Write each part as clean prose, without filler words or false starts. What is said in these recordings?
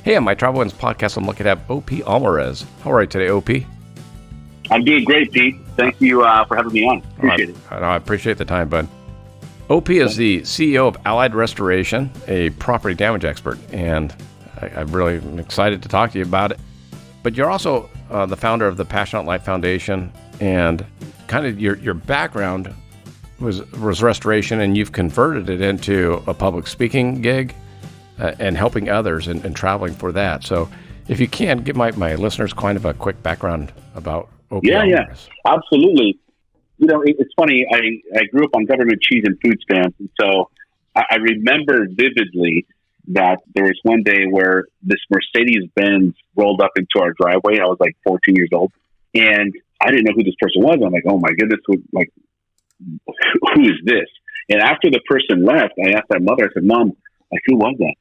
Hey, on my Travel Wins podcast, I'm looking at O.P. Almaraz. How are you today, O.P.? I'm doing great, Pete. Thank you for having me on. Appreciate it. I appreciate the time, bud. O.P. is the CEO of Allied Restoration, a property damage expert, and I'm really excited to talk to you about it. But you're also the founder of the Passionate Life Foundation, and kind of your background was restoration, and you've converted it into a public speaking gig and helping others and traveling for that. So if you can, give my listeners kind of a quick background about O.P. Yeah, absolutely. You know, it's funny. I grew up on government cheese and food stamps, and so I remember vividly that there was one day where this Mercedes-Benz rolled up into our driveway. I was like 14 years old, and I didn't know who this person was. I'm like, oh my goodness, who is this? And after the person left, I asked my mother, I said, Mom, like, who was that?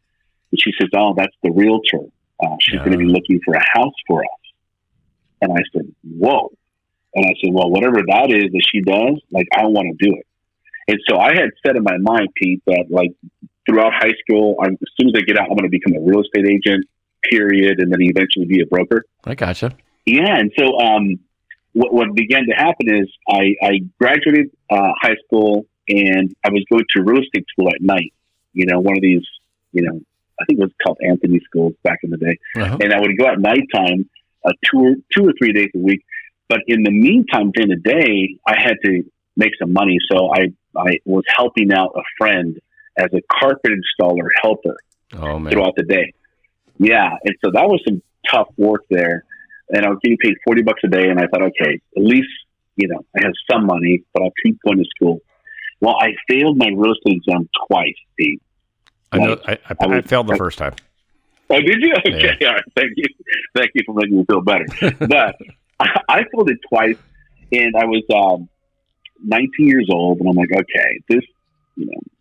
And she says, oh, that's the realtor. She's going to be looking for a house for us. And I said, whoa. And I said, well, whatever that is that she does, like, I want to do it. And so I had set in my mind, Pete, that like throughout high school, as soon as I get out, I'm going to become a real estate agent, period, and then eventually be a broker. I gotcha. Yeah. And so what began to happen is I graduated high school, and I was going to real estate school at night. You know, one of these, I think it was called Anthony schools back in the day. Uh-huh. And I would go at nighttime, two or 3 days a week. But in the meantime, during the day, I had to make some money. So I was helping out a friend as a carpet installer helper throughout the day. Yeah. And so that was some tough work there. And I was getting paid $40 a day. And I thought, okay, at least, I have some money, but I'll keep going to school. Well, I failed my real estate exam twice, Steve. I know. I failed the first time. Oh, did you? Okay. Yeah. All right. Thank you. Thank you for making me feel better. But I failed it twice, and I was 19 years old, and I'm like, okay, this,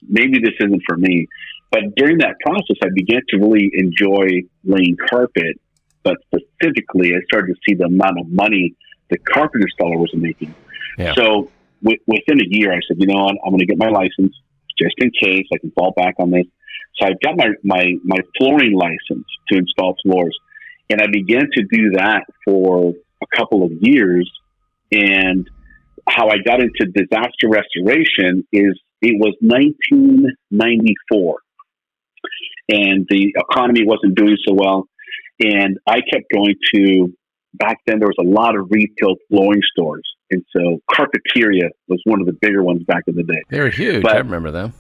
maybe this isn't for me. But during that process, I began to really enjoy laying carpet, but specifically, I started to see the amount of money the carpet installer was making. Yeah. So within a year, I said, you know what, I'm going to get my license just in case I can fall back on this. So I got my flooring license to install floors, and I began to do that for a couple of years. And how I got into disaster restoration is it was 1994, and the economy wasn't doing so well. And I kept going to, back then there was a lot of retail flooring stores. And so Carpeteria was one of the bigger ones back in the day. They were huge. I remember them.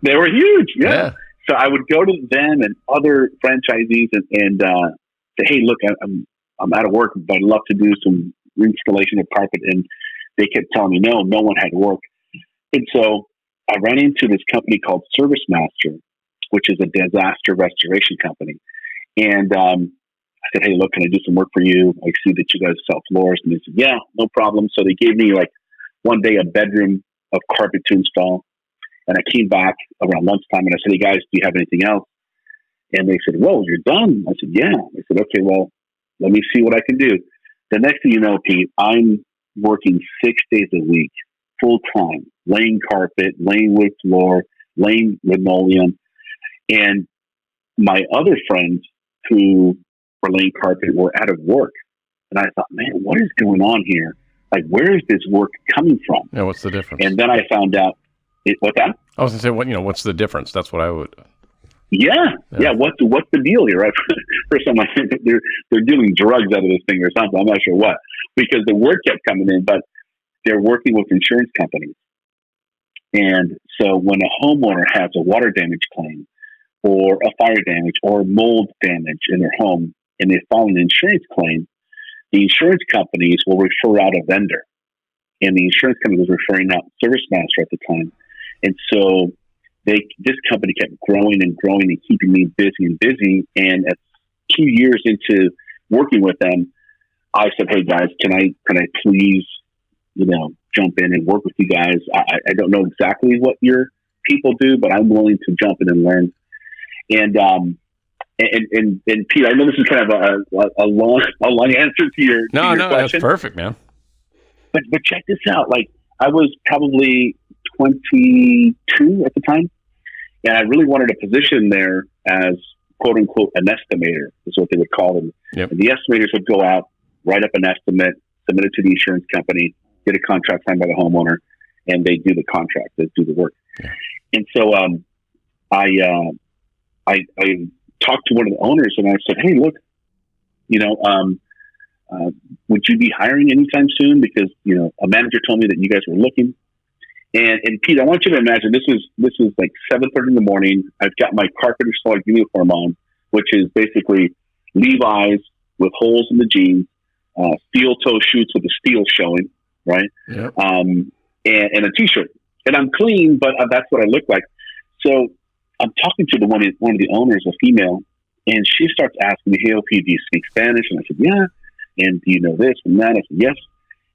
They were huge. Yeah. So I would go to them and other franchisees and say, hey, look, I'm out of work, but I'd love to do some installation of carpet. And they kept telling me, no one had work. And so I ran into this company called Service Master, which is a disaster restoration company. And I said, hey, look, can I do some work for you? I see that you guys sell floors. And they said, yeah, no problem. So they gave me like one day a bedroom of carpet to install. And I came back around lunchtime and I said, hey guys, do you have anything else? And they said, whoa, you're done. I said, yeah. I said, okay, well, let me see what I can do. The next thing you know, Pete, I'm working 6 days a week, full time, laying carpet, laying wood floor, laying linoleum. And my other friends who were laying carpet were out of work. And I thought, man, what is going on here? Like, where is this work coming from? Yeah, what's the difference? And then I found out, what's that? I was going to say, what's the difference? That's what I would... Yeah. What's the deal here, right? For some, I think they're doing drugs out of this thing or something. I'm not sure what, because the word kept coming in, but they're working with insurance companies. And so when a homeowner has a water damage claim or a fire damage or mold damage in their home and they file an insurance claim, the insurance companies will refer out a vendor. And the insurance company was referring out Service Master at the time. And so this company kept growing and growing and keeping me busy. And at 2 years into working with them, I said, hey guys, can I please, jump in and work with you guys? I don't know exactly what your people do, but I'm willing to jump in and learn. And Pete, I know this is kind of a long answer to your question. No, that's perfect, man. But check this out. Like, I was probably 22 at the time, and I really wanted a position there as quote unquote an estimator is what they would call them. Yep. And the estimators would go out, write up an estimate, submit it to the insurance company, get a contract signed by the homeowner, and they do the contract, they do the work. Yeah. And so I talked to one of the owners and I said, hey, look, would you be hiring anytime soon? Because, a manager told me that you guys were looking. And Pete, I want you to imagine this is like 7:30 in the morning. I've got my carpenter installed uniform on, which is basically Levi's with holes in the jeans, steel toe shoes with the steel showing, right? Yep. And a t-shirt. And I'm clean, but that's what I look like. So I'm talking to one of the owners, a female, and she starts asking me, hey, Pete, do you speak Spanish? And I said, yeah. And do you know this and that? I said, yes.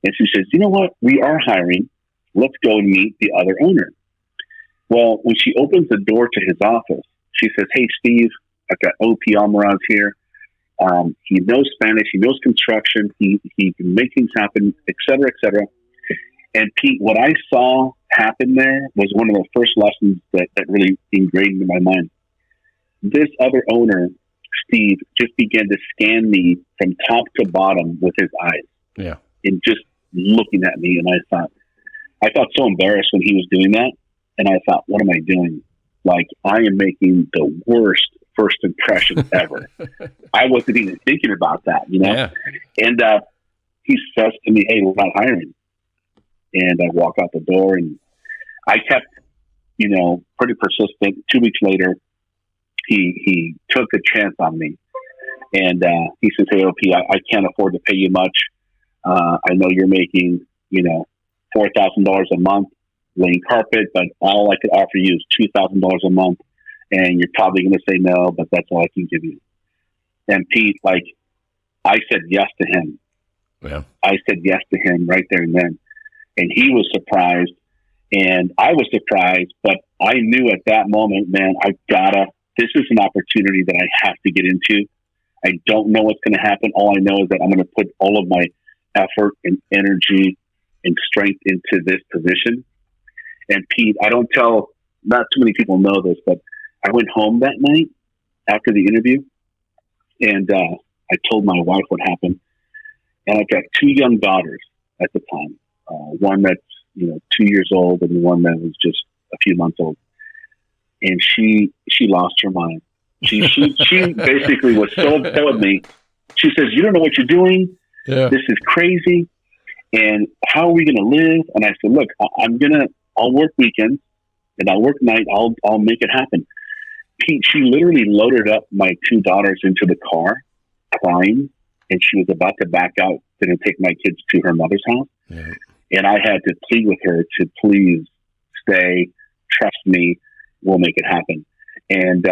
And she says, you know what? We are hiring. Let's go and meet the other owner. Well, when she opens the door to his office, she says, hey, Steve, I've got OP Almaraz here. He knows Spanish. He knows construction. He can make things happen, et cetera, et cetera. And Pete, what I saw happen there was one of the first lessons that really ingrained in my mind. This other owner, Steve, just began to scan me from top to bottom with his eyes. Yeah. And just looking at me. And I felt so embarrassed when he was doing that. And I thought, what am I doing? Like, I am making the worst first impression ever. I wasn't even thinking about that, Yeah. And he says to me, hey, we're not hiring. And I walk out the door and I kept, pretty persistent. 2 weeks later, he took a chance on me. And he says, hey, OP, I can't afford to pay you much. I know you're making, $4,000 a month laying carpet, but all I could offer you is $2,000 a month. And you're probably going to say no, but that's all I can give you. And Pete, I said yes to him. Yeah. I said yes to him right there and then. And he was surprised and I was surprised, but I knew at that moment, man, this is an opportunity that I have to get into. I don't know what's going to happen. All I know is that I'm going to put all of my effort and energy and strength into this position. And Pete, not too many people know this, but I went home that night after the interview and I told my wife what happened. And I've got two young daughters at the time. One that's 2 years old and one that was just a few months old. And she lost her mind. She basically was so upset with me. She says, you don't know what you're doing. Yeah. This is crazy. And how are we going to live? And I said, look, I'll work weekends and I'll work night. I'll make it happen. Pete, she literally loaded up my two daughters into the car crying. And she was about to back out to take my kids to her mother's house. Yeah. And I had to plead with her to please stay, trust me, we'll make it happen. And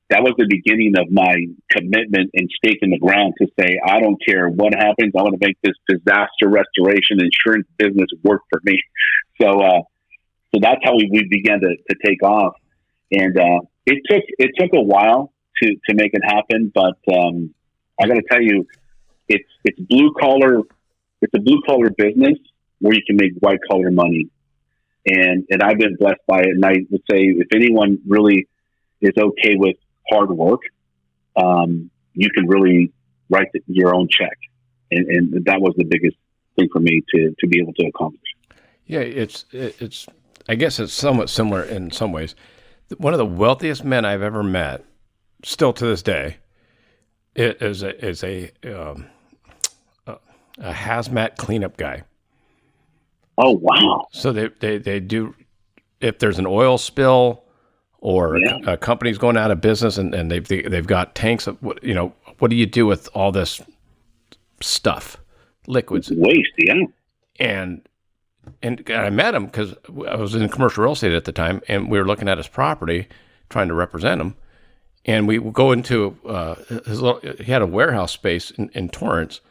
that was the beginning of my commitment and stake in the ground to say, I don't care what happens. I want to make this disaster restoration insurance business work for me. So that's how we began to take off. And it took a while to make it happen. But I got to tell you, it's blue collar. It's a blue collar business where you can make white collar money. And I've been blessed by it. And I would say if anyone really is okay with hard work, you can really write your own check. And that was the biggest thing for me to be able to accomplish. Yeah, it's I guess it's somewhat similar in some ways. One of the wealthiest men I've ever met, still to this day, is a hazmat cleanup guy. Oh, wow. So they do, if there's an oil spill or a company's going out of business and they've got tanks of, what do you do with all this stuff, liquids? Waste, yeah. And I met him because I was in commercial real estate at the time and we were looking at his property, trying to represent him. And we go into he had a warehouse space in Torrance,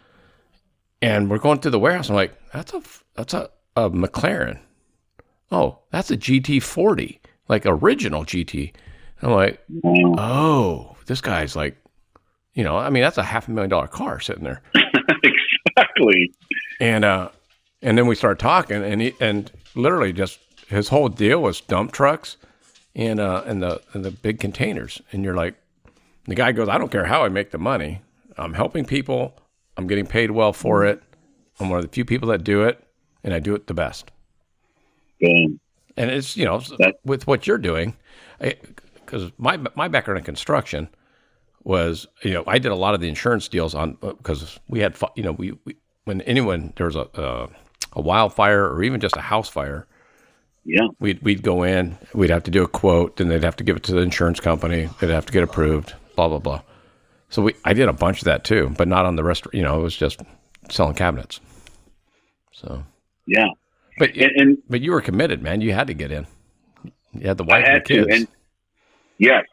and we're going through the warehouse. I'm like, that's a McLaren. Oh, that's a GT40, like original GT. And I'm like, oh, this guy's like, that's a $500,000 car sitting there. Exactly. And then we started talking, and literally just his whole deal was dump trucks and the big containers. And you're like, The guy goes, I don't care how I make the money. I'm helping people. I'm getting paid well for it. I'm one of the few people that do it, and I do it the best. Boom. And it's, with what you're doing, because my background in construction was, I did a lot of the insurance deals because we had, we when there was a wildfire or even just a house fire, we'd go in, we'd have to do a quote, then they'd have to give it to the insurance company, they'd have to get approved, blah, blah, blah. So I did a bunch of that too, but not on the rest, it was just selling cabinets. So. Yeah. But you were committed, man. You had to get in. You had the wife and the kids. And yes,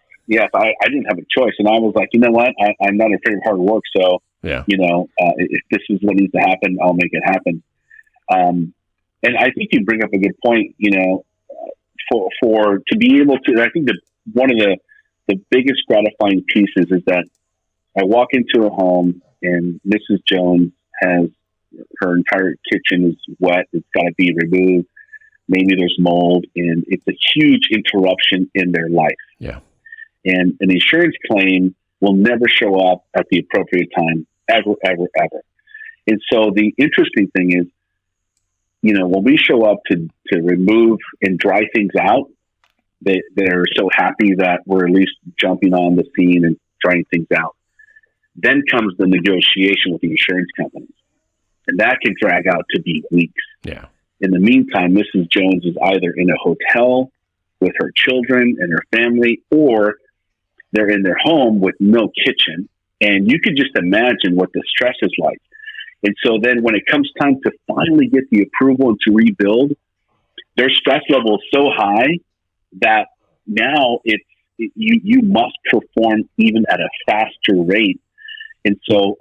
I didn't have a choice. And I was like, you know what? I'm not afraid of hard work. So, if this is what needs to happen, I'll make it happen. And I think you bring up a good point, for to be able to, I think that one of the biggest gratifying pieces is that I walk into a home and Mrs. Jones has her entire kitchen is wet. It's got to be removed. Maybe there's mold, and it's a huge interruption in their life. Yeah. And an insurance claim will never show up at the appropriate time, ever, ever, ever. And so the interesting thing is, when we show up to remove and dry things out, they're so happy that we're at least jumping on the scene and drying things out. Then comes the negotiation with the insurance companies. And that can drag out to be weeks. Yeah. In the meantime, Mrs. Jones is either in a hotel with her children and her family, or they're in their home with no kitchen. And you could just imagine what the stress is like. And so then when it comes time to finally get the approval and to rebuild, their stress level is so high that now you must perform even at a faster rate. And so,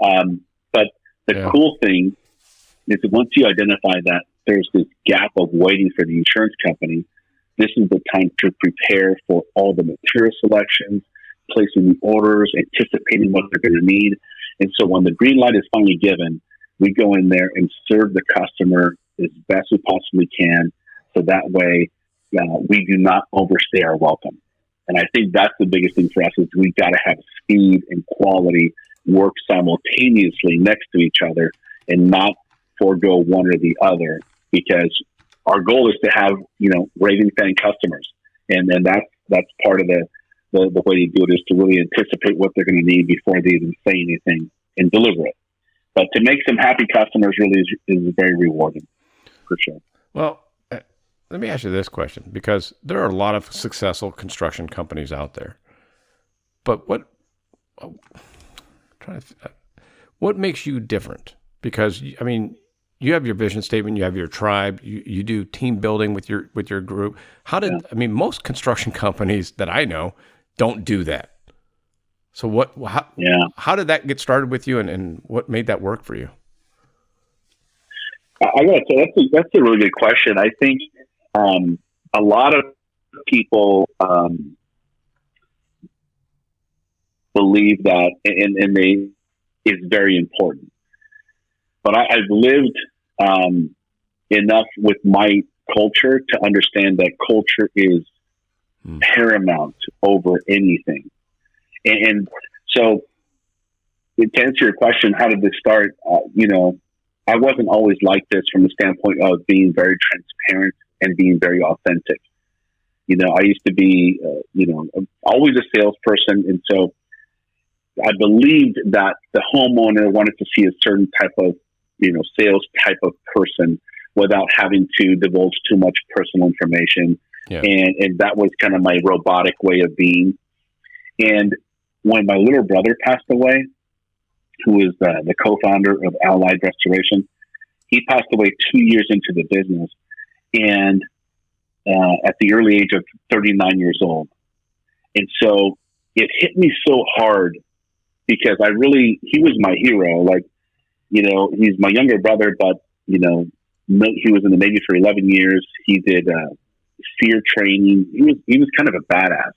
but the cool thing is that once you identify that there's this gap of waiting for the insurance company, this is the time to prepare for all the material selections, placing the orders, anticipating what they're going to need. And so when the green light is finally given, we go in there and serve the customer as best we possibly can. So that way, we do not overstay our welcome. And I think that's the biggest thing for us is we got to have speed and quality work simultaneously next to each other and not forego one or the other, because our goal is to have, raving fan customers. And then that's part of the way you do it is to really anticipate what they're going to need before they even say anything and deliver it. But to make some happy customers really is very rewarding, for sure. Well, let me ask you this question, because there are a lot of successful construction companies out there. But what makes you different? Because, you have your vision statement, you have your tribe, you do team building with your group. Most construction companies that I know don't do that. So how did that get started with you, and what made that work for you? I gotta say, that's a really good question. I think a lot of people believe that, and is very important. But I've lived enough with my culture to understand that culture is paramount over anything. And so, to answer your question, how did this start? I wasn't always like this from the standpoint of being very transparent and being very authentic. I used to be, always a salesperson. And so I believed that the homeowner wanted to see a certain type of, sales type of person without having to divulge too much personal information. Yeah. And that was kind of my robotic way of being. And when my little brother passed away, who is the co-founder of Allied Restoration, he passed away 2 years into the business, and at the early age of 39 years old. And so it hit me so hard because he was my hero. He's my younger brother, but, he was in the Navy for 11 years. He did SEER training. He was kind of a badass,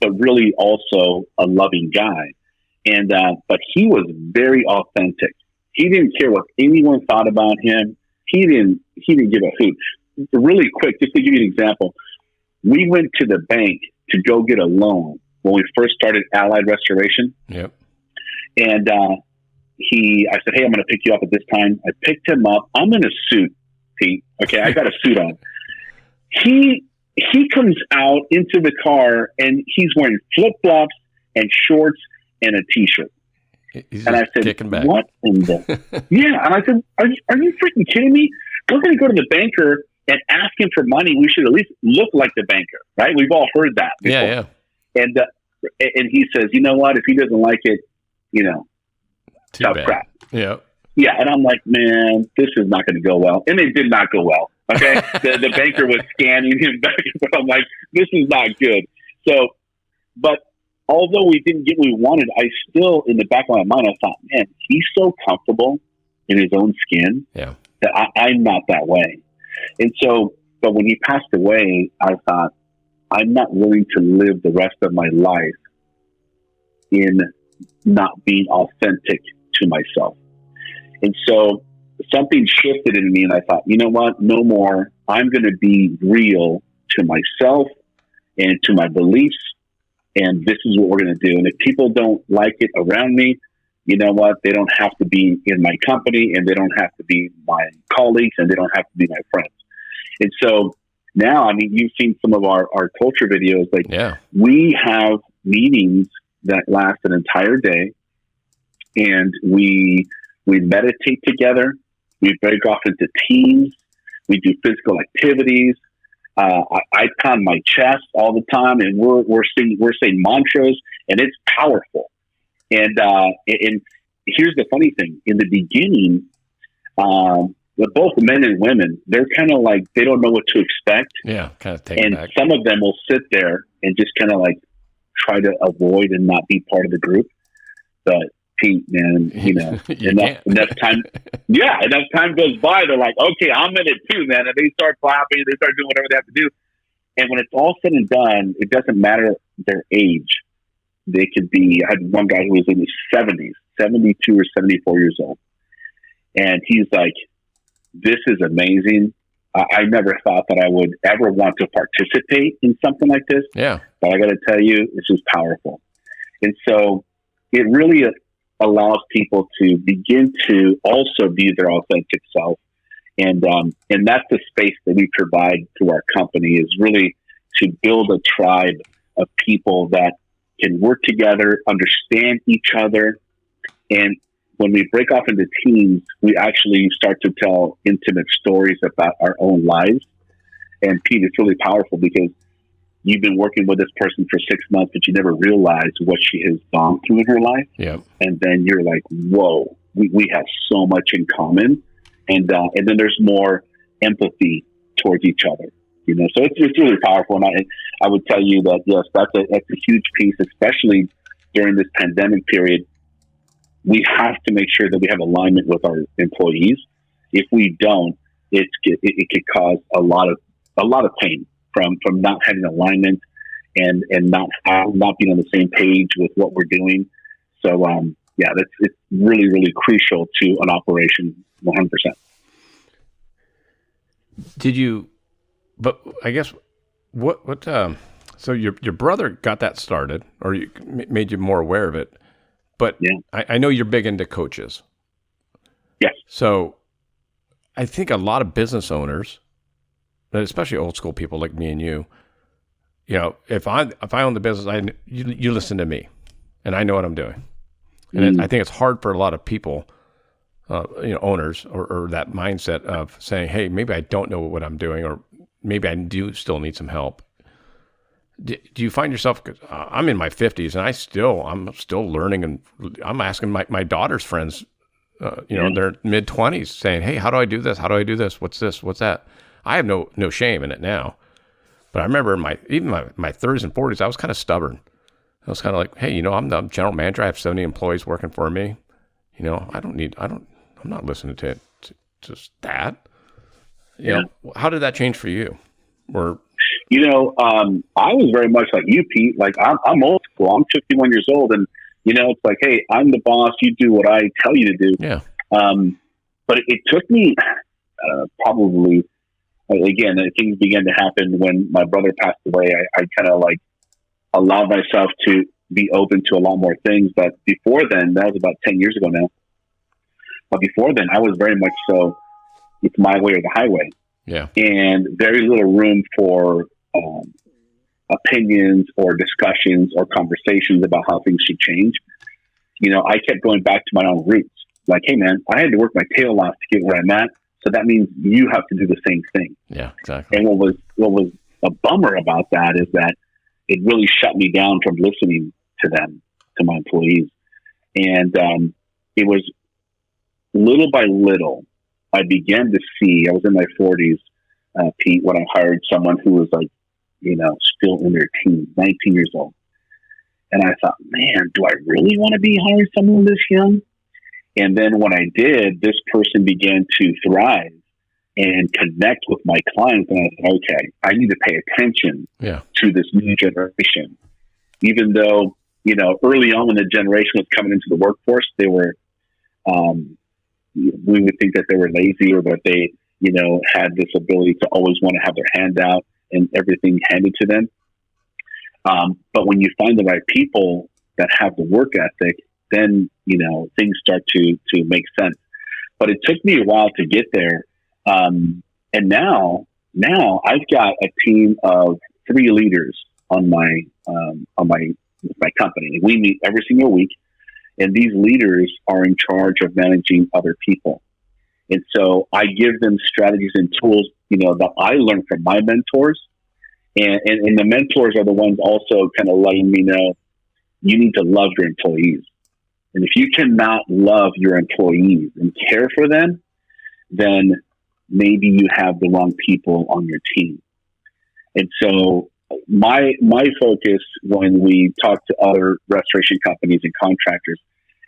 but really also a loving guy. And but he was very authentic. He didn't care what anyone thought about him. He didn't give a hoot. Really quick, just to give you an example, we went to the bank to go get a loan when we first started Allied Restoration. Yep. And I said, hey, I'm going to pick you up at this time. I picked him up. I'm in a suit, Pete. Okay, I got a suit on. He comes out into the car, and he's wearing flip-flops and shorts and a T-shirt. And I said, what in the... Yeah, and I said, are you freaking kidding me? We're going to go to the banker and ask him for money. We should at least look like the banker, right? We've all heard that before. Yeah. And he says, you know what? If he doesn't like it, tough crap. Yeah. Yeah. And I'm like, man, this is not going to go well. And it did not go well. Okay. the banker was scanning him back and forth. I'm like, this is not good. So, but although we didn't get what we wanted, I still, in the back of my mind, I thought, man, he's so comfortable in his own skin that I'm not that way. And so, but when he passed away, I thought, I'm not willing to live the rest of my life in not being authentic to myself. And so something shifted in me, and I thought, you know what? No more. I'm going to be real to myself and to my beliefs, and this is what we're going to do. And if people don't like it around me, you know what? They don't have to be in my company, and they don't have to be my colleagues, and they don't have to be my friends. And so now, I mean, you've seen some of our culture videos. Like, we have meetings that last an entire day, and we meditate together. We break off into teams. We do physical activities. I pound my chest all the time, and we're saying mantras, and it's powerful. And here's the funny thing: in the beginning, both men and women, they're kind of like, they don't know what to expect. Yeah, kind of taken back. Some of them will sit there and just kind of like try to avoid and not be part of the group. But Pete, man, enough time. Yeah, enough time goes by. They're like, okay, I'm in it too, man. And they start clapping. They start doing whatever they have to do. And when it's all said and done, it doesn't matter their age. They could be, I had one guy who was in his 70s, 72 or 74 years old. And he's like, this is amazing. I never thought that I would ever want to participate in something like this. Yeah. But I got to tell you, this is powerful. And so it really allows people to begin to also be their authentic self. And that's the space that we provide to our company, is really to build a tribe of people that can work together, understand each other. And when we break off into teams, we actually start to tell intimate stories about our own lives. And Pete, it's really powerful because you've been working with this person for 6 months, but you never realized what she has gone through in her life. Yeah. And then you're like, whoa, we have so much in common. And then there's more empathy towards each other. So it's really powerful. And I would tell you that, yes, that's a huge piece, especially during this pandemic period. We have to make sure that we have alignment with our employees. If we don't, it could cause a lot of pain from not having alignment and not being on the same page with what we're doing. So it's really, really crucial to an operation, 100%. Did you? But I guess what? So your brother got that started, or made you more aware of it. But I know you're big into coaches. Yes. So I think a lot of business owners, especially old school people like me and you, if I own the business, you listen to me, and I know what I'm doing. And I think it's hard for a lot of people, owners, or that mindset of saying, hey, maybe I don't know what I'm doing, or maybe I do still need some help. Do you find yourself? I'm in my 50s, and I'm still learning, and I'm asking my daughter's friends, in their mid 20s, saying, "Hey, how do I do this? How do I do this? What's this? What's that?" I have no shame in it now, but I remember in my 30s and 40s, I was kind of stubborn. I was kind of like, "Hey, I'm the general manager. I have 70 employees working for me. I'm not listening to just that." How did that change for you? Or I was very much like you, Pete. Like I'm old school. I'm 51 years old, and it's like, hey, I'm the boss. You do what I tell you to do. Yeah. But it took me probably, again, things began to happen when my brother passed away. I kind of like allowed myself to be open to a lot more things. But before then, that was about 10 years ago now. But before then, I was very much so, it's my way or the highway. Yeah. And very little room for opinions or discussions or conversations about how things should change. You know, I kept going back to my own roots. Like, hey, man, I had to work my tail off to get where I'm at. So that means you have to do the same thing. Yeah, exactly. And what was a bummer about that is that it really shut me down from listening to them, to my employees. And it was little by little, I began to see, I was in my 40s, Pete, when I hired someone who was like, you know, still in their teens, 19 years old. And I thought, man, do I really want to be hiring someone this young? And then when I did, this person began to thrive and connect with my clients. And I thought, okay, I need to pay attention to this new generation. Even though, you know, early on when the generation was coming into the workforce, they were, we would think that they were lazy or that they, you know, had this ability to always want to have their hand out and everything handed to them. But when you find the right people that have the work ethic, then, you know, things start to make sense. But it took me a while to get there. And now I've got a team of 3 leaders on my company. We meet every single week, and these leaders are in charge of managing other people. And so I give them strategies and tools, you know, that I learned from my mentors. And the mentors are the ones also kind of letting me know you need to love your employees. And if you cannot love your employees and care for them, then maybe you have the wrong people on your team. And so my focus when we talk to other restoration companies and contractors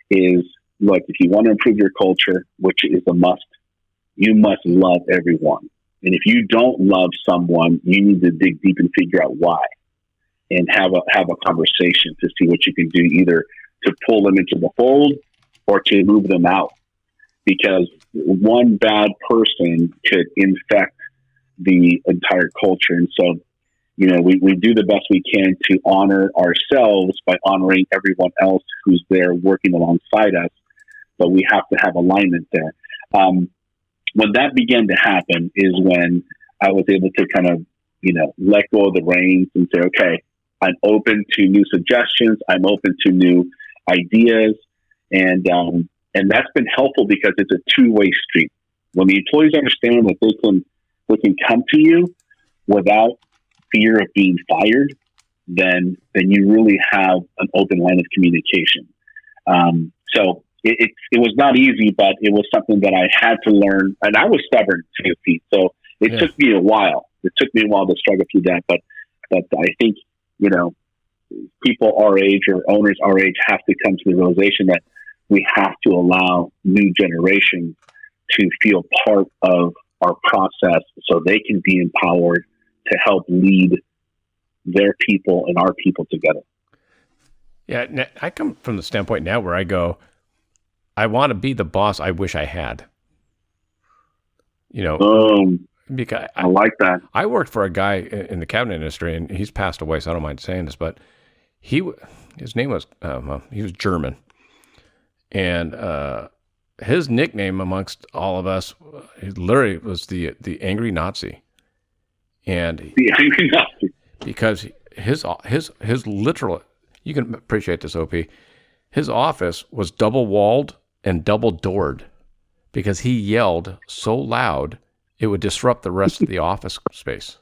is, look, if you want to improve your culture, which is a must, you must love everyone. And if you don't love someone, you need to dig deep and figure out why, and have a conversation to see what you can do, either to pull them into the fold or to move them out. Because one bad person could infect the entire culture. And so, you know, we do the best we can to honor ourselves by honoring everyone else who's there working alongside us. But we have to have alignment there. When that began to happen is when I was able to kind of, you know, let go of the reins and say, okay, I'm open to new suggestions. I'm open to new ideas. And that's been helpful because it's a two-way street. When the employees understand that they can come to you without fear of being fired, then you really have an open line of communication. So it was not easy, but it was something that I had to learn, and I was stubborn too, Pete. So it took me a while. It took me a while to struggle through that, but I think, you know, people our age or owners our age have to come to the realization that we have to allow new generation to feel part of our process so they can be empowered to help lead their people and our people together. Yeah, I come from the standpoint now where I go, I want to be the boss I wish I had. You know, because I like that. I worked for a guy in the cabinet industry, and he's passed away, so I don't mind saying this, but his name was, he was German. And his nickname amongst all of us, literally was the angry Nazi. And the angry Nazi. Because his literal, you can appreciate this, OP, his office was double walled and double doored because he yelled so loud it would disrupt the rest of the office space.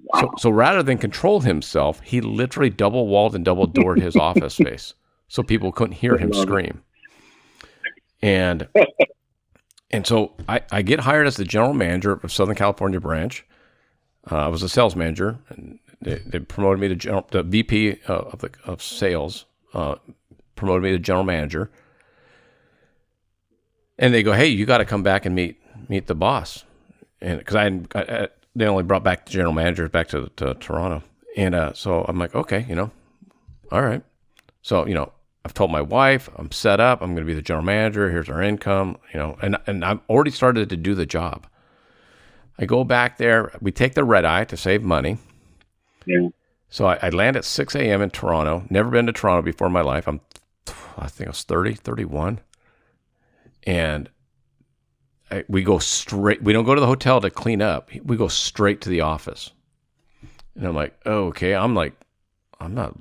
Wow. So rather than control himself, he literally double walled and double doored his office space so people couldn't hear him scream. And so I get hired as the general manager of Southern California branch. I was a sales manager, and they promoted me to the VP of sales. Promoted me to general manager, and they go, "Hey, you got to come back and meet the boss," and because they only brought back the general managers back to Toronto, and so I'm like, okay, you know, all right. So you know, I've told my wife I'm set up. I'm going to be the general manager. Here's our income, you know, and I've already started to do the job. I go back there. We take the red eye to save money. Yeah. So I land at 6 a.m. in Toronto. Never been to Toronto before in my life. I think I was 30, 31. And we go straight. We don't go to the hotel to clean up. We go straight to the office. And I'm like, oh, okay. I'm not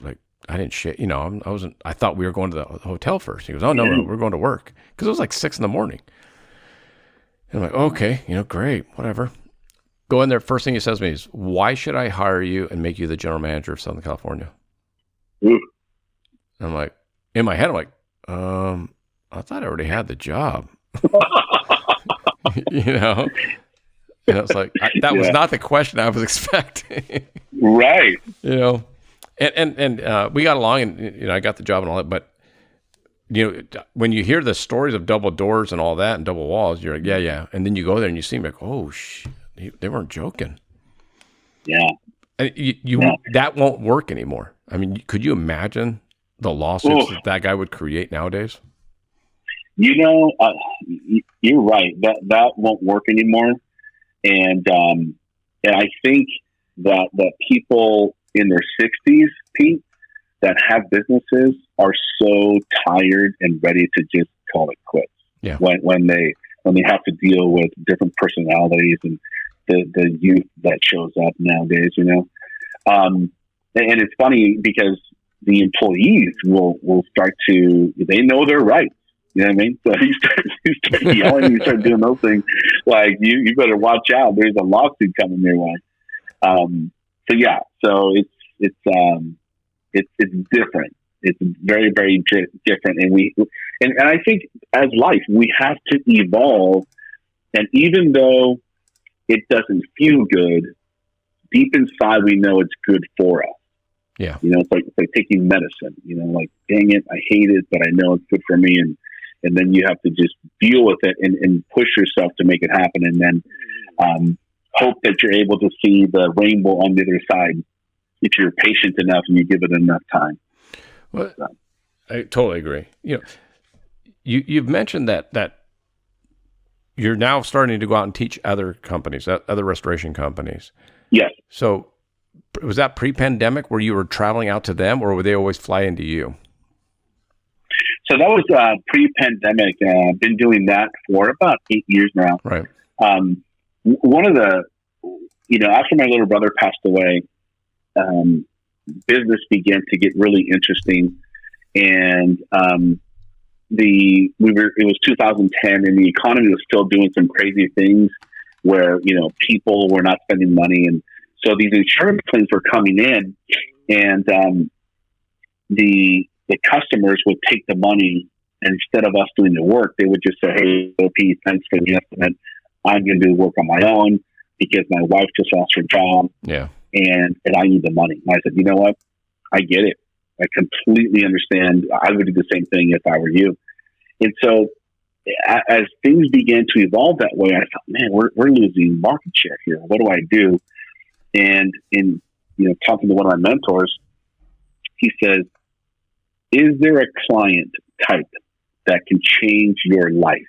like, I didn't shit. I thought we were going to the hotel first. He goes, oh, no, we're going to work. Because it was like 6 a.m. And I'm like, okay, great, whatever. Go in there. First thing he says to me is, why should I hire you and make you the general manager of Southern California? And I'm like, in my head, I'm like, I thought I already had the job. And it's like, that was not the question I was expecting. Right. And we got along, and I got the job and all that. But when you hear the stories of double doors and all that and double walls, you're like, yeah. And then you go there and you see them like, oh shit, they weren't joking. Yeah. And that won't work anymore. I mean, could you imagine the lawsuits that guy would create nowadays? You're right. That won't work anymore. And I think that people in their 60s, Pete, that have businesses are so tired and ready to just call it quits. Yeah. When they have to deal with different personalities and the youth that shows up nowadays, and it's funny because the employees will start to, they know their rights. You know what I mean? So you start yelling, you start doing those things. Like you better watch out. There's a lawsuit coming your way. So it's different. It's very, very different. And I think as life, we have to evolve. And even though it doesn't feel good, deep inside, we know it's good for us. Yeah. It's like taking medicine, like, dang it, I hate it, but I know it's good for me. And then you have to just deal with it and push yourself to make it happen. And then hope that you're able to see the rainbow on the other side if you're patient enough and you give it enough time. Well, I totally agree. You've mentioned that you're now starting to go out and teach other companies, other restoration companies. Yes. So was that pre-pandemic where you were traveling out to them, or would they always fly into you? So that was pre-pandemic. I've been doing that for about 8 years now. Right. One of the, after my little brother passed away, business began to get really interesting, and it was 2010, and the economy was still doing some crazy things where people were not spending money, and so these insurance claims were coming in, and the customers would take the money, and instead of us doing the work, they would just say, "Hey, OP, thanks for the estimate. I'm going to do the work on my own because my wife just lost her job, and I need the money." And I said, "You know what? I get it. I completely understand. I would do the same thing if I were you." And so, as things began to evolve that way, I thought, "Man, we're losing market share here. What do I do?" And in talking to one of my mentors, he says, "Is there a client type that can change your life?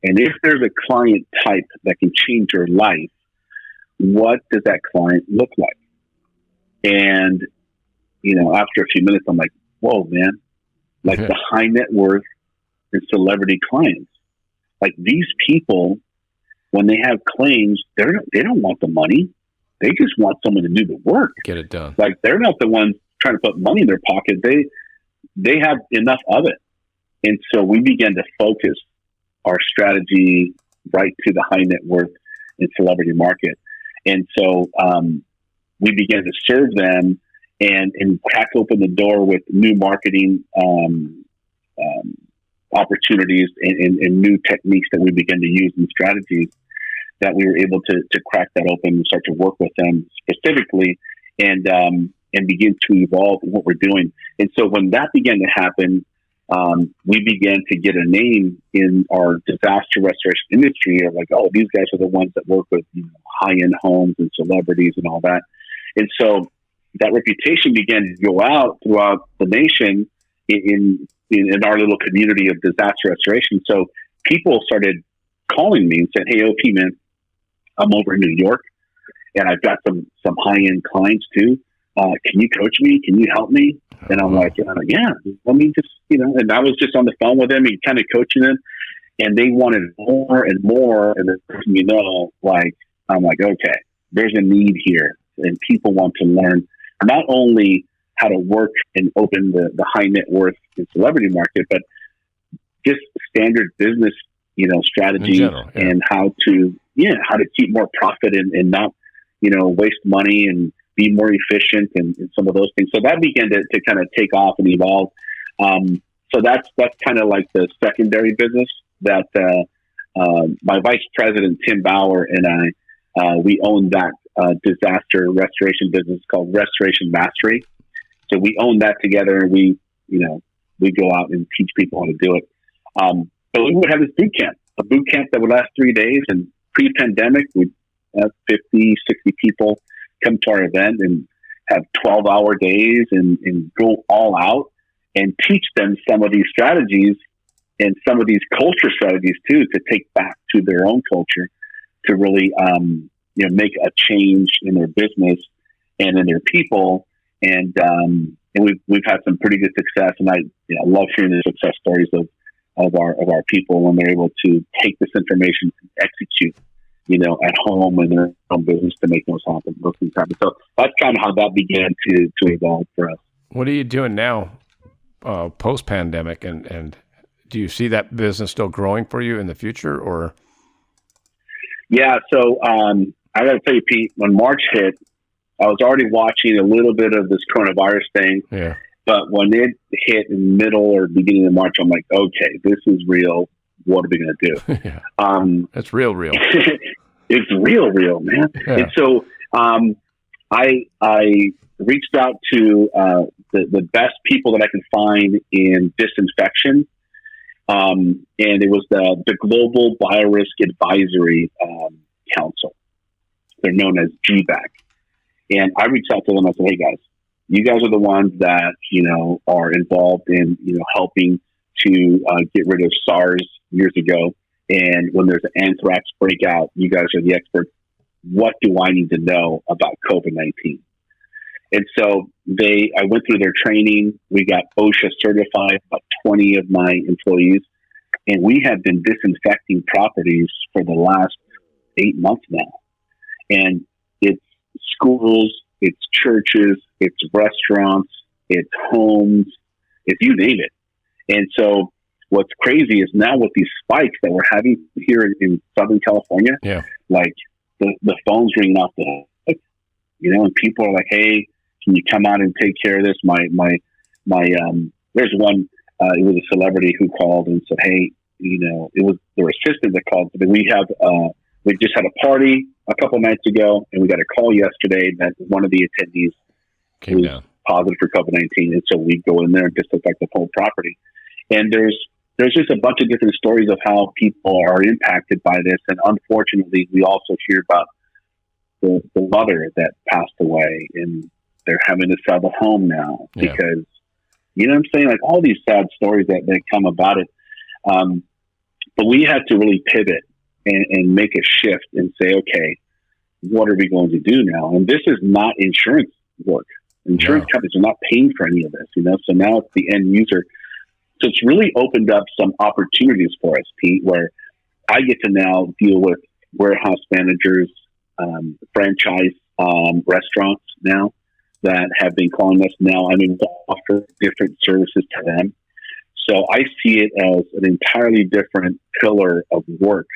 And if there's a client type that can change your life, what does that client look like?" And, after a few minutes, I'm like, whoa, man, like the high net worth and celebrity clients, like these people, when they have claims, they don't want the money. They just want someone to do the work. Get it done. Like they're not the ones trying to put money in their pocket. They have enough of it. And so we began to focus our strategy right to the high net worth and celebrity market. And so we began to serve them and crack open the door with new marketing opportunities and new techniques that we began to use and strategies that we were able to crack that open and start to work with them specifically and begin to evolve what we're doing. And so when that began to happen, we began to get a name in our disaster restoration industry of like, oh, these guys are the ones that work with high-end homes and celebrities and all that. And so that reputation began to go out throughout the nation in our little community of disaster restoration. So people started calling me and said, "Hey, OP, man, I'm over in New York and I've got some high-end clients too. can you coach me? Can you help me? And I'm like, yeah, let me just, and I was just on the phone with them and kind of coaching them, and they wanted more and more. And then, I'm like, okay, there's a need here, and people want to learn not only how to work and open the high net worth and celebrity market, but just standard business, strategies and how to keep more profit and not, waste money and be more efficient and some of those things. So that began to kind of take off and evolve. So that's kind of like the secondary business that my vice president, Tim Bauer, and I, we own that disaster restoration business called Restoration Mastery. So we own that together, and we go out and teach people how to do it. But we would have this a boot camp that would last 3 days. And pre-pandemic, we'd have 50, 60 people come to our event and have 12-hour days and go all out and teach them some of these strategies and some of these culture strategies too, to take back to their own culture to really, make a change in their business and in their people. And we've had some pretty good success, and I love hearing the success stories of our people when they're able to take this information and execute, at home in their own business to make those things happen. So that's kind of how that began to evolve for us. What are you doing now, post pandemic, and do you see that business still growing for you in the future, or? Yeah, so I got to tell you, Pete, when March hit, I was already watching a little bit of this coronavirus thing. Yeah. But when it hit in the middle or beginning of March, I'm like, okay, this is real. What are we going to do? Yeah. That's real. It's real, man. Yeah. And so I reached out to the best people that I could find in disinfection. And it was the Global Biorisk Advisory Council. They're known as GBAC. And I reached out to them. I said, hey, guys, you guys are the ones that, are involved in, helping to get rid of SARS years ago. And when there's an anthrax breakout, you guys are the experts. What do I need to know about COVID-19? And so I went through their training. We got OSHA certified, about 20 of my employees. And we have been disinfecting properties for the last 8 months now. And it's schools, it's churches, it's restaurants, it's homes, it's you name it. And so what's crazy is now with these spikes that we're having here in Southern California, like the phone's ringing off the hook, and people are like, hey, can you come out and take care of this? There's one, it was a celebrity who called and said, hey, it was their assistant that called. We just had a party a couple nights ago, and we got a call yesterday that one of the attendees was positive for COVID-19. And so we go in there and disinfect the whole property. And there's just a bunch of different stories of how people are impacted by this. And unfortunately, we also hear about the mother that passed away, and they're having to sell the home now because, you know what I'm saying? Like all these sad stories that come about it. But we had to really pivot and make a shift and say, okay, what are we going to do now? And this is not insurance work. Insurance companies are not paying for any of this, so now it's the end user. So it's really opened up some opportunities for us, Pete, where I get to now deal with warehouse managers, franchise restaurants now that have been calling us now. I'm able to offer different services to them. So I see it as an entirely different pillar of work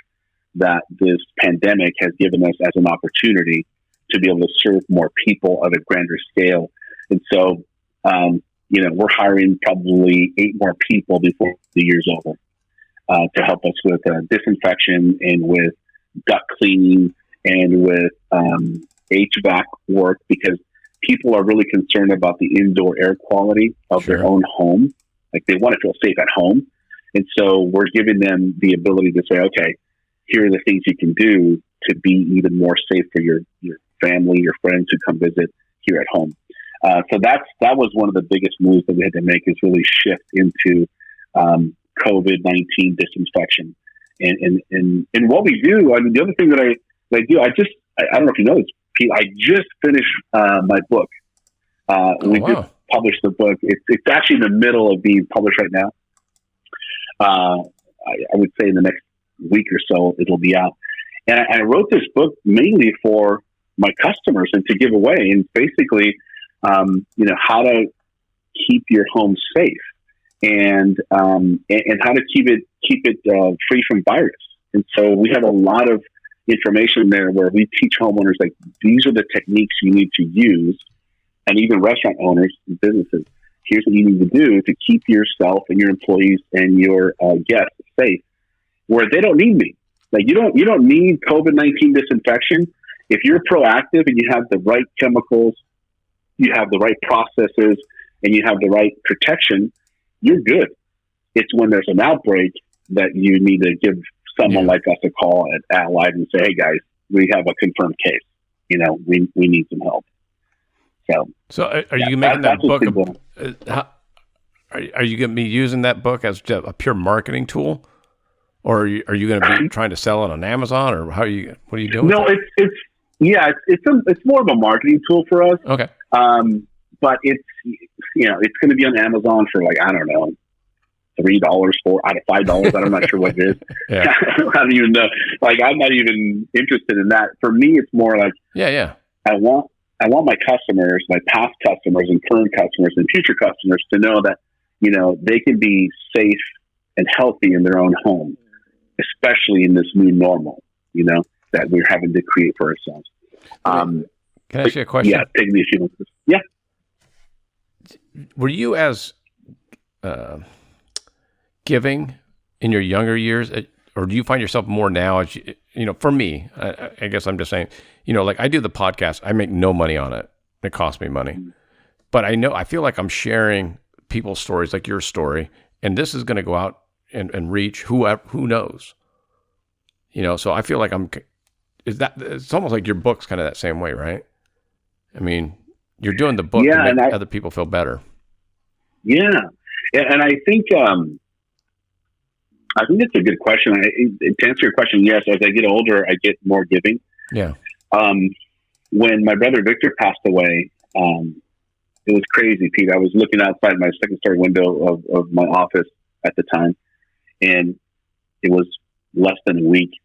that this pandemic has given us as an opportunity to be able to serve more people at a grander scale. And so, we're hiring probably 8 more people before the year's over to help us with disinfection and with duct cleaning and with HVAC work, because people are really concerned about the indoor air quality of their own home. Like they want to feel safe at home. And so we're giving them the ability to say, okay, here are the things you can do to be even more safe for your family, your friends who come visit here at home. So that was one of the biggest moves that we had to make, is really shift into COVID-19 disinfection. And what we do, I mean, the other thing that I do, I don't know if you know this, Pete, I just finished my book. We just published the book. It's actually in the middle of being published right now. I would say in the next week or so, it'll be out. And I wrote this book mainly for my customers and to give away, and basically, how to keep your home safe and how to keep it free from virus. And so we have a lot of information there where we teach homeowners, like, these are the techniques you need to use, and even restaurant owners and businesses. Here's what you need to do to keep yourself and your employees and your guests safe, where they don't need me. Like, you don't need COVID-19 disinfection. If you're proactive and you have the right chemicals, you have the right processes, and you have the right protection, you're good. It's when there's an outbreak that you need to give someone like us a call at Allied and say, hey guys, we have a confirmed case. We need some help. So are you making that book? Are you going to be using that book as just a pure marketing tool, or are you going to be trying to sell it on Amazon, or what are you doing? No, it's more of a marketing tool for us. Okay. But it's going to be on Amazon for, like, I don't know, $3 out of $5. I'm not sure what it is. Yeah. I don't even know. Like, I'm not even interested in that. For me, it's more like, I want my customers, my past customers and current customers and future customers to know that, they can be safe and healthy in their own home, especially in this new normal, that we're having to create for ourselves. Can I ask you a question? Yeah, take me a few minutes. Yeah. Were you as giving in your younger years, or do you find yourself more now? As for me, I guess I'm just saying, like, I do the podcast, I make no money on it. It costs me money, but I feel like I'm sharing people's stories, like your story, and this is going to go out and reach who knows. So I feel like it's almost like your book's kind of that same way, right? I mean, you're doing the book to make other people feel better. Yeah. And I think it's a good question. To answer your question, yes, as I get older, I get more giving. Yeah. When my brother Victor passed away, it was crazy, Pete. I was looking outside my second story window of my office at the time, and it was less than a week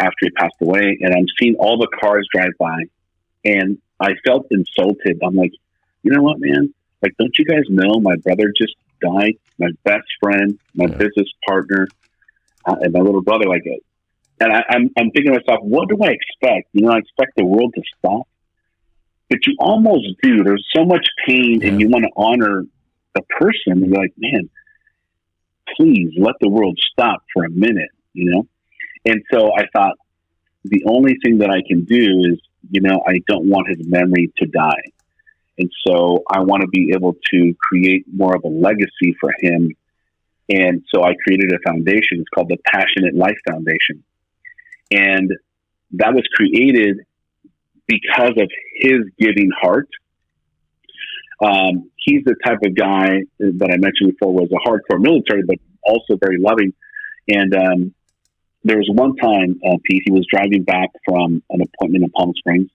after he passed away, and I'm seeing all the cars drive by, and I felt insulted. I'm like, you know what, man? Like, don't you guys know my brother just died? My best friend, my business partner, and my little brother, like it. And I'm thinking to myself, what do I expect? I expect the world to stop. But you almost do. There's so much pain, and you want to honor the person. And you're like, man, please let the world stop for a minute, And so I thought, the only thing that I can do is, I don't want his memory to die. And so I want to be able to create more of a legacy for him. And so I created a foundation. It's called the Passionate Life Foundation. And that was created because of his giving heart. He's the type of guy that I mentioned before, was a hardcore military, but also very loving. And there was one time, Pete, he was driving back from an appointment in Palm Springs.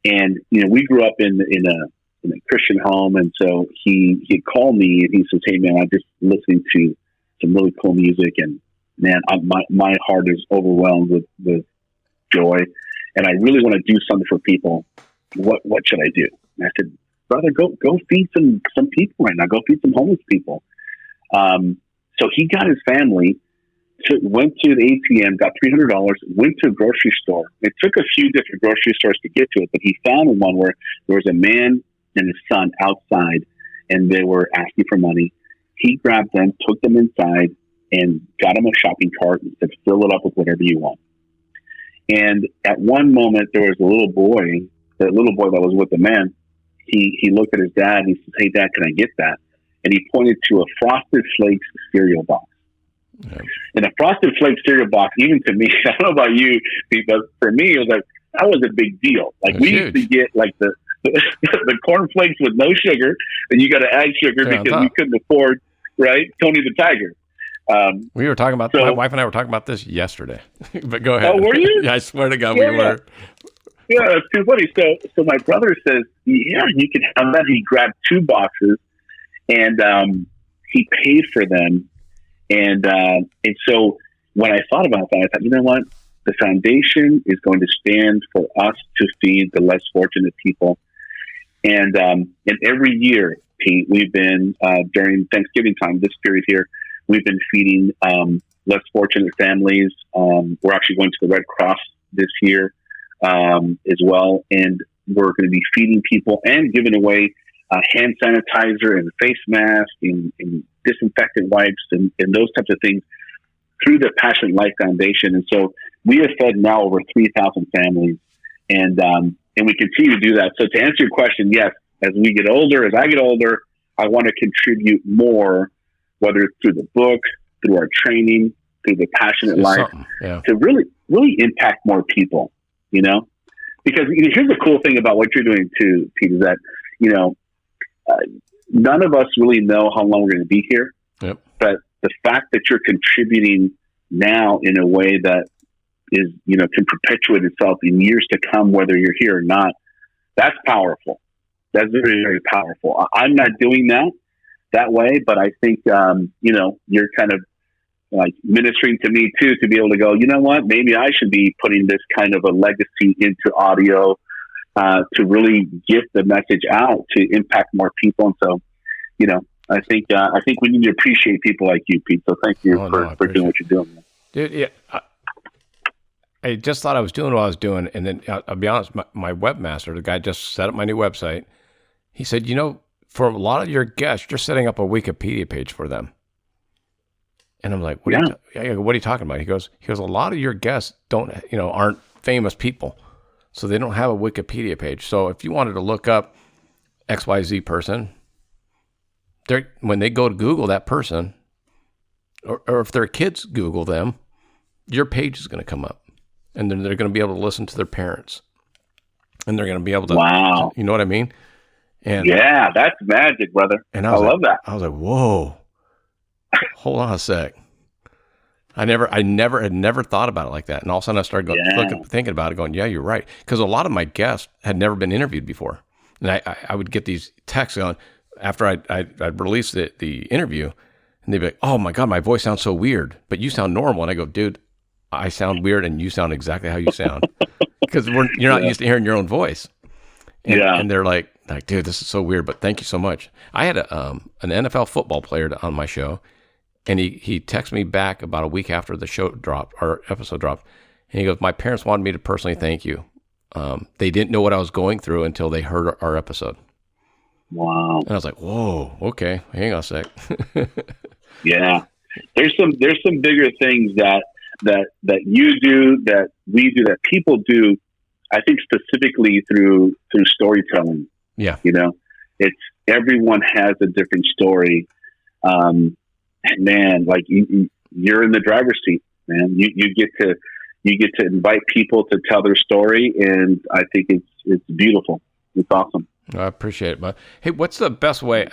And, we grew up in a Christian home. And so he called me and he says, hey, man, I'm just listening to some really cool music. And, man, my heart is overwhelmed with joy. And I really want to do something for people. What should I do? And I said, brother, go feed some people right now. Go feed some homeless people. So he got his family, went to the ATM, got $300, went to a grocery store. It took a few different grocery stores to get to it, but he found one where there was a man and his son outside, and they were asking for money. He grabbed them, took them inside, and got him a shopping cart and said, fill it up with whatever you want. And at one moment, there was a little boy that was with the man. He looked at his dad and he says, hey, Dad, can I get that? And he pointed to a Frosted Flakes cereal box. Yeah. And a Frosted Flakes cereal box, even to me, I don't know about you, because for me, it was like, that was a big deal. Like, we used to get like the corn flakes with no sugar, and you got to add sugar because we couldn't afford, right, Tony the Tiger. We were talking about, my wife and I were talking about this yesterday, but go ahead. Oh, were you? Yeah, I swear to God, we were. Yeah, it's too funny. So my brother says, yeah, you can have that. He grabbed 2 boxes and he paid for them. And so when I thought about that, I thought, you know what? The foundation is going to stand for us to feed the less fortunate people. And every year, Pete, we've been, during Thanksgiving time, this period here, we've been feeding less fortunate families. We're actually going to the Red Cross this year as well. And we're going to be feeding people and giving away hand sanitizer and face masks and disinfectant wipes and those types of things through the Passionate Life Foundation. And so we have fed now over 3,000 families, and we continue to do that. So to answer your question, yes, as we get older, as I get older, I want to contribute more, whether it's through the book, through our training, through the Passionate Life, to really, really impact more people, you know? Because here's the cool thing about what you're doing too, Pete, is that, you know, none of us really know how long we're going to be here. Yep. But the fact that you're contributing now in a way that is, you know, can perpetuate itself in years to come, whether you're here or not, that's powerful. That's very, very powerful. I'm not doing that way, but I think, you know, you're kind of like ministering to me too, to be able to go, you know what, maybe I should be putting this kind of a legacy into audio, to really get the message out to impact more people. And so, you know, I think we need to appreciate people like you, Pete. So thank you for doing what you're doing. Dude, yeah. I just thought I was doing what I was doing. And then I'll be honest, my webmaster, the guy just set up my new website. He said, you know, for a lot of your guests, you're setting up a Wikipedia page for them. And I'm like, what are you talking about? He goes, a lot of your guests aren't famous people. So they don't have a Wikipedia page. So if you wanted to look up XYZ person, when they go to Google that person, or if their kids Google them, your page is going to come up. And then they're going to be able to listen to their parents. And they're going to be able to, wow. You know what I mean? And yeah, that's magic, brother. And I love that. I was like, whoa, hold on a sec. I had never thought about it like that. And all of a sudden I started thinking about it, going, yeah, you're right. Because a lot of my guests had never been interviewed before. And I would get these texts on after I'd release the interview, and they'd be like, oh my God, my voice sounds so weird, but you sound normal. And I go, dude, I sound weird and you sound exactly how you sound. Because you're not used to hearing your own voice. And they're like, dude, this is so weird, but thank you so much. I had an NFL football player on my show. And he texted me back about a week after the show dropped, our episode dropped. And he goes, my parents wanted me to personally thank you. They didn't know what I was going through until they heard our episode. Wow. And I was like, whoa, okay, hang on a sec. Yeah. There's some bigger things that you do, that we do, that people do, I think specifically through storytelling. Yeah. You know, it's everyone has a different story. Man, like you're in the driver's seat, man. You get to invite people to tell their story, and I think it's beautiful. It's awesome. I appreciate it, but hey, what's the best way?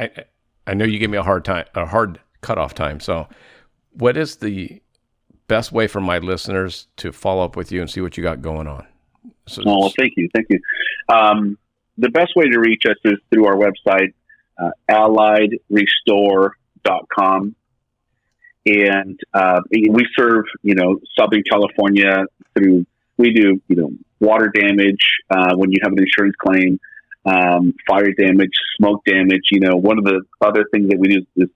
I know you gave me a hard cutoff time. So, what is the best way for my listeners to follow up with you and see what you got going on? Well, thank you. The best way to reach us is through our website, alliedrestore.com. And we serve, Southern California we do, water damage when you have an insurance claim, fire damage, smoke damage. One of the other things that we do is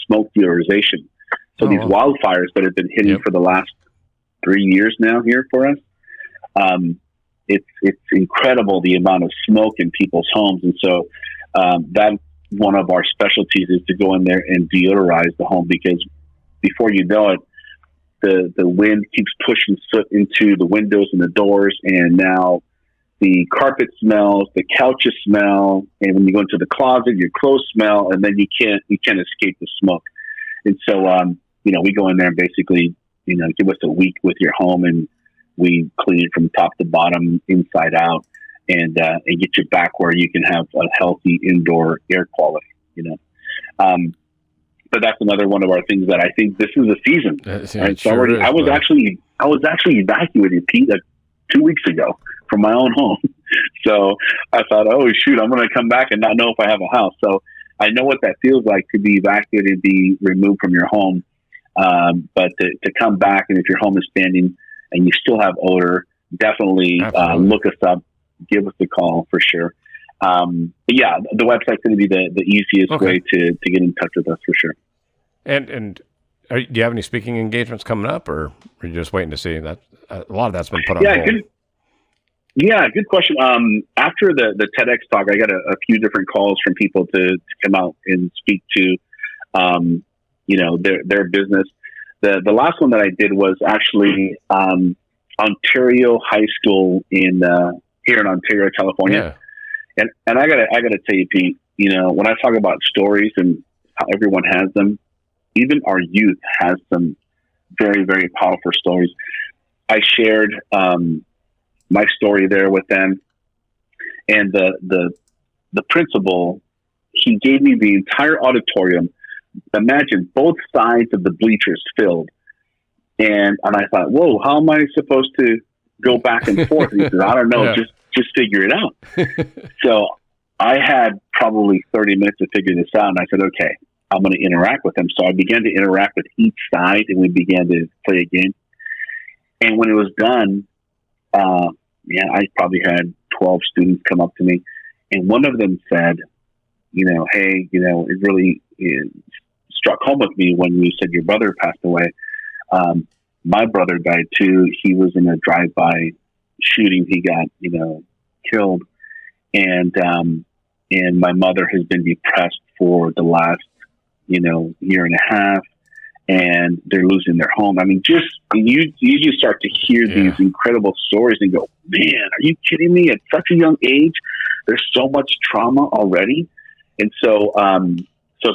smoke deodorization. So these wildfires that have been hitting for the last 3 years now here for us, it's incredible the amount of smoke in people's homes. And so that's one of our specialties, is to go in there and deodorize the home, because before you know it, the wind keeps pushing soot into the windows and the doors, and now the carpet smells, the couches smell, and when you go into the closet, your clothes smell, and then you can't escape the smoke. And so, we go in there and basically, give us a week with your home, and we clean it from top to bottom, inside out, and get you back where you can have a healthy indoor air quality. But that's another one of our things that I think this is the season. Right? So I was actually evacuated, Pete, 2 weeks ago from my own home. So I thought, oh shoot, I'm going to come back and not know if I have a house. So I know what that feels like to be evacuated and be removed from your home. But to come back, and if your home is standing and you still have odor, definitely look us up, give us a call for sure. But yeah, the website's going to be the easiest way to get in touch with us for sure. And do you have any speaking engagements coming up, or are you just waiting to see that? A lot of that's been put on hold. Good question. After the TEDx talk, I got a few different calls from people to come out and speak to, their business. The last one that I did was actually Ontario High School here in Ontario, California. Yeah. And I gotta tell you, Pete, when I talk about stories and how everyone has them, even our youth has some very, very powerful stories. I shared my story there with them, and the principal, he gave me the entire auditorium. Imagine both sides of the bleachers filled, and I thought, whoa, how am I supposed to go back and forth? And he said, I don't know, just figure it out. So I had probably 30 minutes to figure this out, and I said, okay, I'm going to interact with them. So I began to interact with each side, and we began to play a game. And when it was done, I probably had 12 students come up to me, and one of them said, hey, it really struck home with me when you said your brother passed away. My brother died too. He was in a drive-by shooting. He got, killed. And my mother has been depressed for the last, year and a half, and they're losing their home. I mean, you just start to hear these incredible stories and go, man, are you kidding me? At such a young age, there's so much trauma already. And so,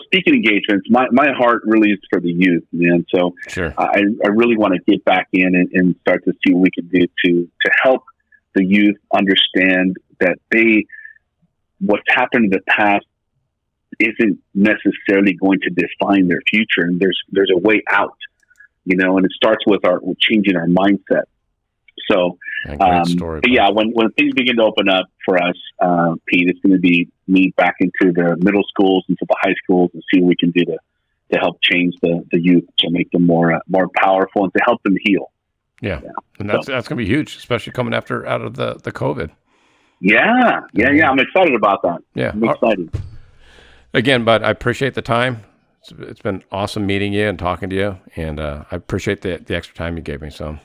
speaking engagements, my heart really is for the youth, man. So sure. I really want to get back in and start to see what we can do to help the youth understand that what's happened in the past isn't necessarily going to define their future, and there's a way out, and it starts with changing our mindset. So, but yeah, when things begin to open up for us, Pete, it's going to be me back into the middle schools, into the high schools, and see what we can do to help change the youth, to make them more powerful, and to help them heal. Yeah. And that's going to be huge, especially coming out of the COVID. Yeah. I'm excited about that. Yeah. I'm excited. Again, bud, I appreciate the time. It's been awesome meeting you and talking to you, and I appreciate the extra time you gave me. So,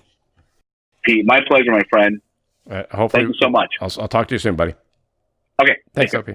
Pete, my pleasure, my friend. Hopefully, thank you so much. I'll talk to you soon, buddy. Okay. Thanks, OP.